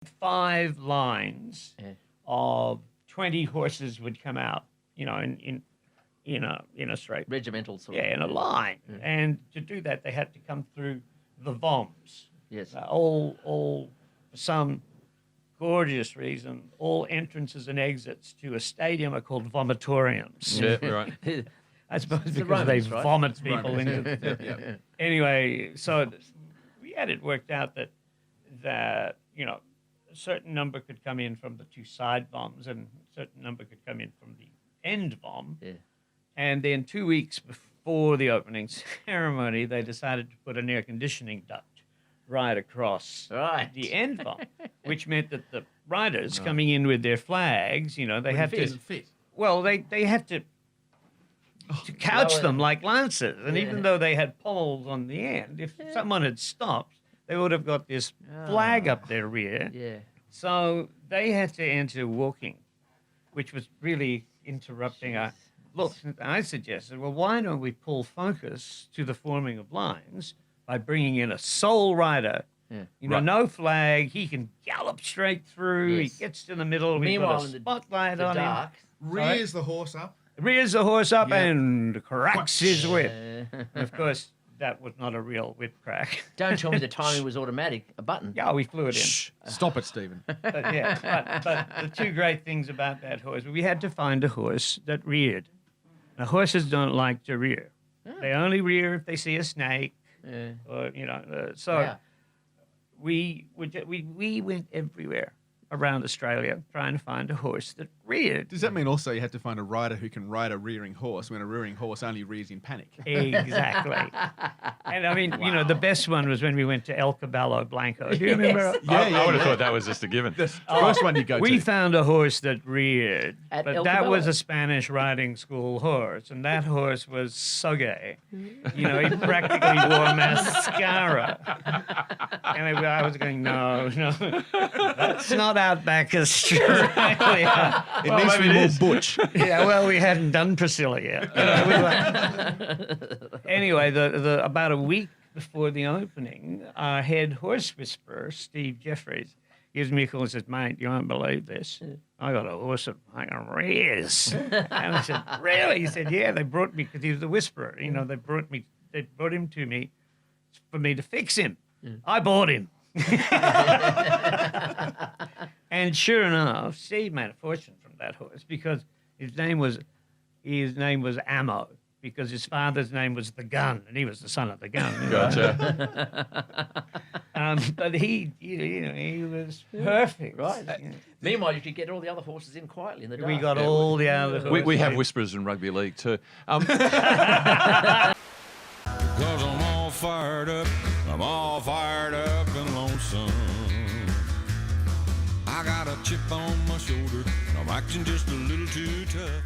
5 lines of 20 horses would come out, in a straight Regimental sort of. in a line. And to do that, they had to come through the VOMs. Yes. All for some gorgeous reason, all entrances and exits to a stadium are called vomitoriums. Yeah, right. I suppose the because Romans, they right? vomit people into the... Anyway, so we had it worked out that a certain number could come in from the 2 side VOMs and a certain number could come in from the end VOM. Yeah. And then 2 weeks before the opening ceremony, they decided to put an air conditioning duct right across the end VOM, which meant that the riders coming in with their flags, they had to... fit. Well, they had to couch them like lances. And even though they had poles on the end, if someone had stopped, they would have got this flag up their rear. Yeah. So they had to enter walking, which was really interrupting our... Look, I suggested, well, why don't we pull focus to the forming of lines by bringing in a sole rider? Yeah. No flag. He can gallop straight through. Yes. He gets to the middle. Meanwhile, we've in got a spotlight the on him. dark. Rears the horse up. Rears the horse up Yeah. and cracks his whip. Uh, And of course, that was not a real whip crack. Don't tell me the timing was automatic. A button. Yeah, we flew it in. Shh. Stop it, Stephen. But the 2 great things about that horse, we had to find a horse that reared. Now, horses don't like to rear. They only rear if they see a snake, Yeah. or Yeah. we went everywhere around Australia trying to find a horse that reared. Does that mean also you had to find a rider who can ride a rearing horse when a rearing horse only rears in panic? Exactly. And I mean, the best one was when we went to El Caballo Blanco. Do you remember? I would have thought that was just a given. The first one you go We to. found a horse that reared, At but El that Caballo? was a Spanish riding school horse, and that horse was so gay. He practically wore mascara. And I was going, no, that's not Outback Australia. It needs to be more butch. Yeah, well, we hadn't done Priscilla yet. Anyway, the about a week before the opening, our head horse whisperer, Steve Jeffries, gives me a call and says, "Mate, you won't believe this. I got a horse that fucking rears." And I said, "Really?" He said, "Yeah, they brought me," because he was the whisperer. They brought him to me for me to fix him. I bought him. And sure enough, Steve made a fortune from that horse because his name was Ammo, because his father's name was the Gun, and he was the son of the Gun. Gotcha. But he was perfect. Right. Meanwhile, you could get all the other horses in quietly in the dark. We got all the other horses. We have whisperers in rugby league too. Cause I'm all fired up and lonesome. I got a chip on my shoulder, I'm acting just a little too tough.